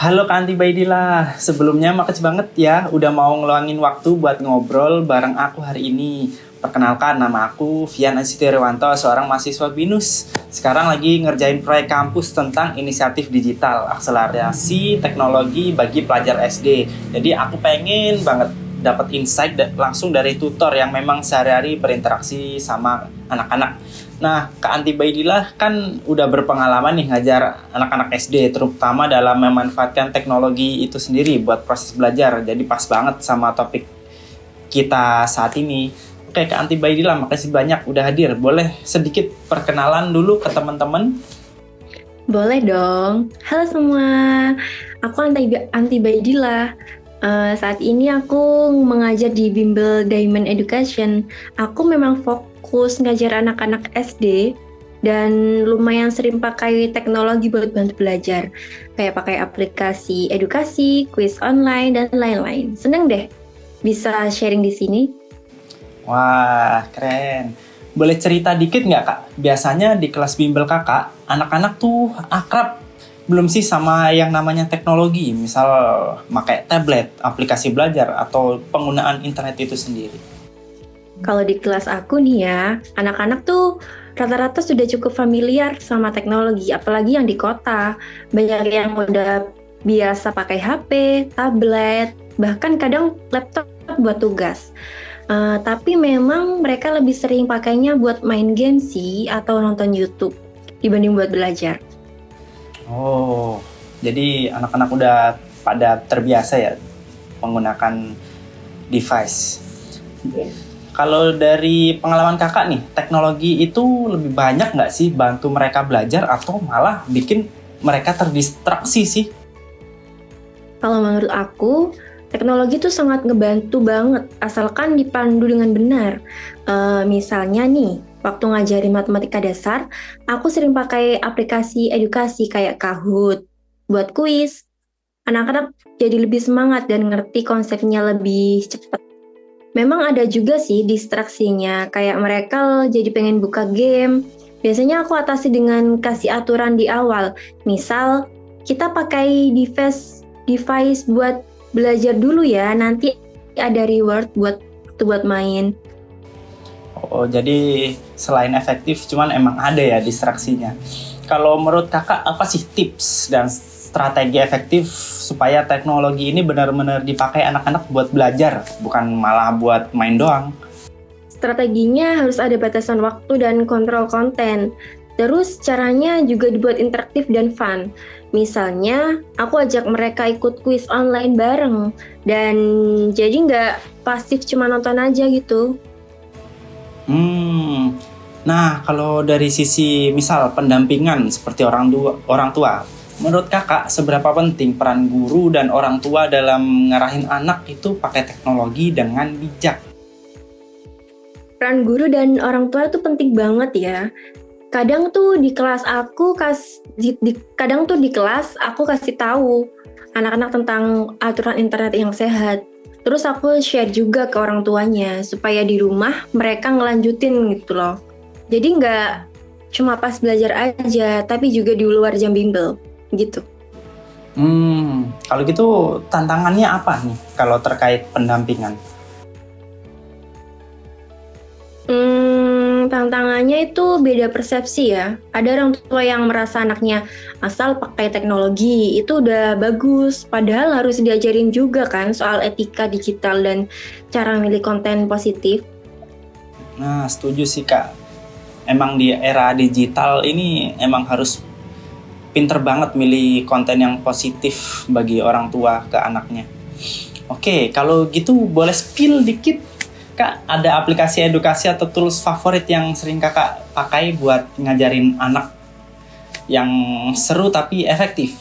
Halo Kak Anti Baidillah, sebelumnya makasih banget ya udah mau ngeluangin waktu buat ngobrol bareng aku hari ini. Perkenalkan, nama aku Vian Ansitiriwanto, seorang mahasiswa BINUS. Sekarang lagi ngerjain proyek kampus tentang inisiatif digital, akselerasi teknologi bagi pelajar SD. Jadi aku pengen banget dapat insight langsung dari tutor yang memang sehari-hari berinteraksi sama anak-anak. Nah, Kak Anti Baidillah kan udah berpengalaman nih ngajar anak-anak SD, terutama dalam memanfaatkan teknologi itu sendiri buat proses belajar. Jadi pas banget sama topik kita saat ini. Oke, Kak Anti Baidillah, makasih banyak udah hadir. Boleh sedikit perkenalan dulu ke teman-teman? Boleh dong. Halo semua, aku Anti Baidillah. Saat ini aku mengajar di Bimbel Diamond Education. Aku memang fokus ngajar anak-anak SD dan lumayan sering pakai teknologi buat bantu belajar. Kayak pakai aplikasi edukasi, kuis online, dan lain-lain. Seneng deh bisa sharing di sini. Wah, keren. Boleh cerita dikit nggak, Kak? Biasanya di kelas bimbel kakak, anak-anak tuh akrab belum sih sama yang namanya teknologi? Misal pakai tablet, aplikasi belajar, atau penggunaan internet itu sendiri. Kalau di kelas aku nih ya, anak-anak tuh rata-rata sudah cukup familiar sama teknologi, apalagi yang di kota. Banyak yang udah biasa pakai HP, tablet, bahkan kadang laptop buat tugas. Tapi memang mereka lebih sering pakainya buat main game sih atau nonton YouTube dibanding buat belajar. Oh, jadi anak-anak udah pada terbiasa ya menggunakan device. Kalau dari pengalaman kakak nih, teknologi itu lebih banyak nggak sih bantu mereka belajar atau malah bikin mereka terdistraksi sih? Kalau menurut aku, teknologi itu sangat ngebantu banget, asalkan dipandu dengan benar. Misalnya nih, waktu ngajarin matematika dasar, aku sering pakai aplikasi edukasi kayak Kahoot buat kuis. Anak-anak jadi lebih semangat dan ngerti konsepnya lebih cepat. Memang ada juga sih distraksinya, kayak mereka jadi pengen buka game. Biasanya aku atasi dengan kasih aturan di awal. Misal, kita pakai device buat belajar dulu ya, nanti ada reward buat main. Oh, jadi selain efektif, cuman emang ada ya distraksinya. Kalau menurut kakak, apa sih tips dan strategi efektif supaya teknologi ini benar-benar dipakai anak-anak buat belajar, bukan malah buat main doang? Strateginya harus ada batasan waktu dan kontrol konten. Terus caranya juga dibuat interaktif dan fun. Misalnya, aku ajak mereka ikut kuis online bareng. Dan jadi nggak pasif cuma nonton aja gitu. Hmm. Nah, kalau dari sisi misal pendampingan seperti orang tua, menurut kakak seberapa penting peran guru dan orang tua dalam ngarahin anak itu pakai teknologi dengan bijak? Peran guru dan orang tua itu penting banget ya. Kadang tuh di kelas aku kadang tuh di kelas aku kasih tahu anak-anak tentang aturan internet yang sehat. Terus aku share juga ke orang tuanya supaya di rumah mereka ngelanjutin gitu loh. Jadi nggak cuma pas belajar aja, tapi juga di luar jam bimbel gitu. Kalau gitu tantangannya apa nih kalau terkait pendampingan? Tantangannya itu beda persepsi ya. Ada orang tua yang merasa anaknya asal pakai teknologi itu udah bagus, padahal harus diajarin juga kan soal etika digital dan cara milih konten positif. Nah, setuju sih Kak. Emang di era digital ini emang harus pinter banget milih konten yang positif bagi orang tua ke anaknya. Oke, kalau gitu boleh spill dikit Kak, ada aplikasi edukasi atau tools favorit yang sering kakak pakai buat ngajarin anak yang seru tapi efektif?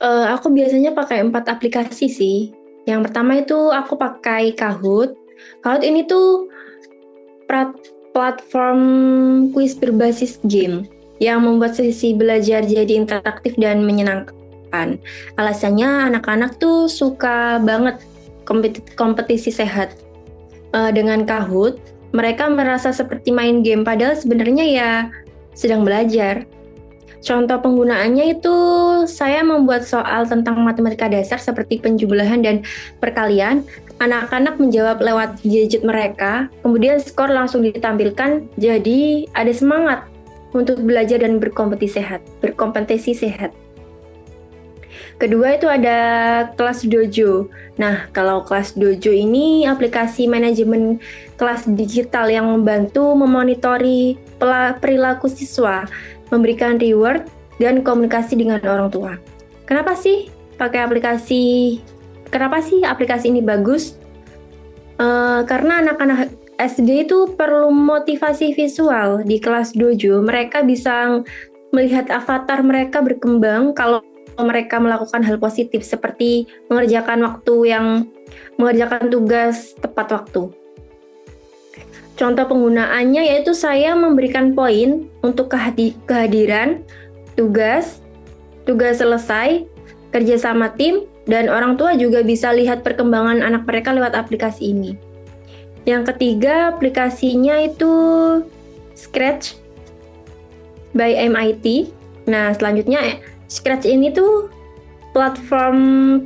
Aku biasanya pakai 4 aplikasi sih. Yang pertama itu aku pakai Kahoot. Kahoot ini tuh platform kuis berbasis game yang membuat sesi belajar jadi interaktif dan menyenangkan. Alasannya anak-anak tuh suka banget kompetisi sehat. Dengan Kahoot, mereka merasa seperti main game padahal sebenarnya ya sedang belajar. Contoh penggunaannya itu saya membuat soal tentang matematika dasar seperti penjumlahan dan perkalian, anak-anak menjawab lewat gadget mereka, kemudian skor langsung ditampilkan, jadi ada semangat untuk belajar dan berkompetisi sehat. Kedua itu ada kelas dojo. Nah, kalau kelas dojo ini aplikasi manajemen kelas digital yang membantu memonitori perilaku siswa, memberikan reward, dan komunikasi dengan orang tua. Kenapa sih aplikasi ini bagus? Karena anak-anak SD itu perlu motivasi visual di kelas dojo. Mereka bisa melihat avatar mereka berkembang kalau mereka melakukan hal positif seperti mengerjakan tugas tepat waktu. Contoh penggunaannya yaitu saya memberikan poin untuk kehadiran, tugas selesai, kerja sama tim, dan orang tua juga bisa lihat perkembangan anak mereka lewat aplikasi ini. Yang ketiga, aplikasinya itu Scratch by MIT. Nah, selanjutnya Scratch ini tuh platform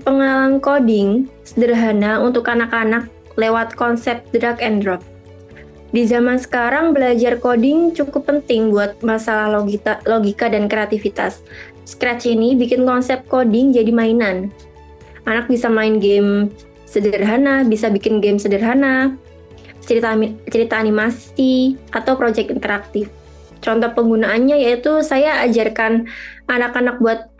pengenalan coding sederhana untuk anak-anak lewat konsep drag and drop. Di zaman sekarang, belajar coding cukup penting buat masalah logika dan kreativitas. Scratch ini bikin konsep coding jadi mainan. Anak bisa main game sederhana, bisa bikin game sederhana, cerita animasi, atau proyek interaktif. Contoh penggunaannya yaitu saya ajarkan anak-anak buat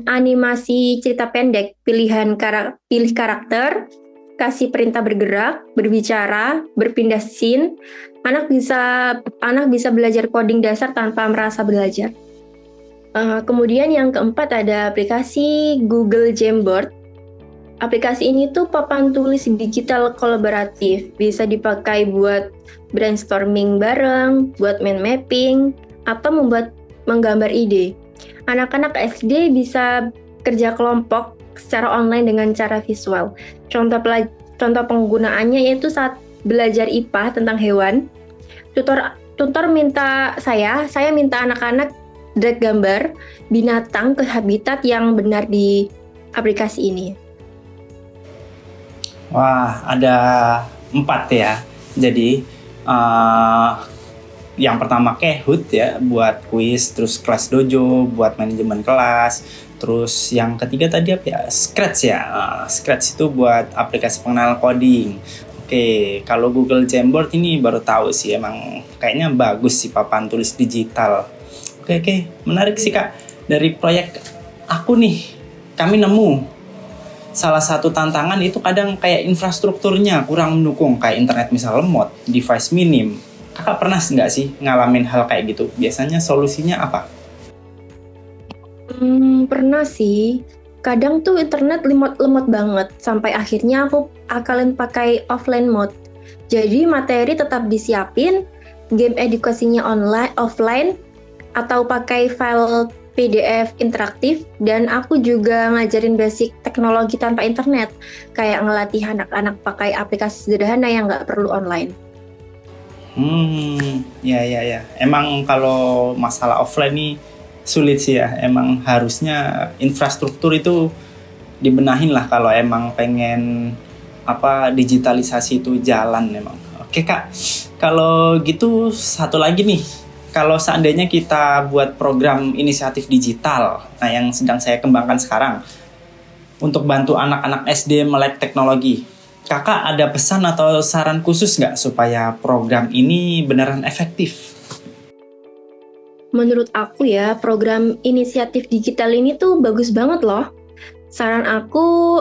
animasi cerita pendek, pilih karakter, kasih perintah bergerak, berbicara, berpindah scene. Anak bisa belajar coding dasar tanpa merasa belajar. Kemudian yang keempat ada aplikasi Google Jamboard. Aplikasi ini tuh papan tulis digital kolaboratif, bisa dipakai buat brainstorming bareng, buat mind mapping, atau menggambar ide. Anak-anak SD bisa kerja kelompok secara online dengan cara visual. Contoh penggunaannya yaitu saat belajar IPA tentang hewan. Tutor minta saya minta anak-anak drag gambar binatang ke habitat yang benar di aplikasi ini. Wah, ada 4 ya. Jadi yang pertama Kahoot ya buat kuis, terus kelas dojo buat manajemen kelas, terus yang ketiga tadi apa ya? Scratch ya. Scratch itu buat aplikasi pengenalan coding. Oke, kalau Google Jamboard ini baru tahu sih, emang kayaknya bagus sih papan tulis digital. Oke, menarik sih Kak. Dari proyek aku nih, kami nemu salah satu tantangan itu kadang kayak infrastrukturnya kurang mendukung, kayak internet misal lemot, device minim. Kakak pernah nggak sih ngalamin hal kayak gitu? Biasanya solusinya apa? Pernah sih. Kadang tuh internet lemot banget, sampai akhirnya aku akalin pakai offline mode. Jadi materi tetap disiapin, game edukasinya offline, atau pakai file PDF interaktif, dan aku juga ngajarin basic teknologi tanpa internet, kayak ngelatih anak-anak pakai aplikasi sederhana yang nggak perlu online. Ya. Emang kalau masalah offline nih sulit sih ya. Emang harusnya infrastruktur itu dibenahin lah kalau emang pengen digitalisasi itu jalan memang. Oke Kak, kalau gitu satu lagi nih. Kalau seandainya kita buat program inisiatif digital, nah yang sedang saya kembangkan sekarang, untuk bantu anak-anak SD melek teknologi, Kakak ada pesan atau saran khusus nggak supaya program ini beneran efektif? Menurut aku ya, program inisiatif digital ini tuh bagus banget loh. Saran aku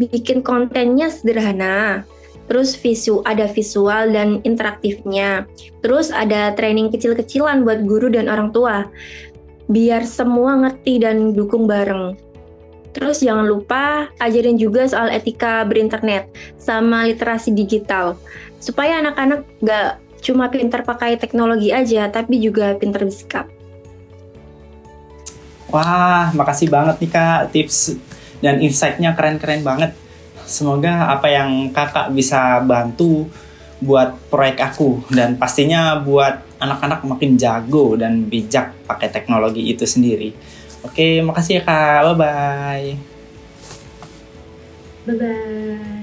bikin kontennya sederhana. Terus ada visual dan interaktifnya. Terus ada training kecil-kecilan buat guru dan orang tua. Biar semua ngerti dan dukung bareng. Terus jangan lupa ajarin juga soal etika berinternet sama literasi digital. Supaya anak-anak gak cuma pintar pakai teknologi aja, tapi juga pintar bersikap. Wah, makasih banget nih Kak, tips dan insight-nya keren-keren banget. Semoga apa yang Kakak bisa bantu buat proyek aku, dan pastinya buat anak-anak makin jago dan bijak pakai teknologi itu sendiri. Oke, makasih ya Kak. Bye-bye. Bye-bye.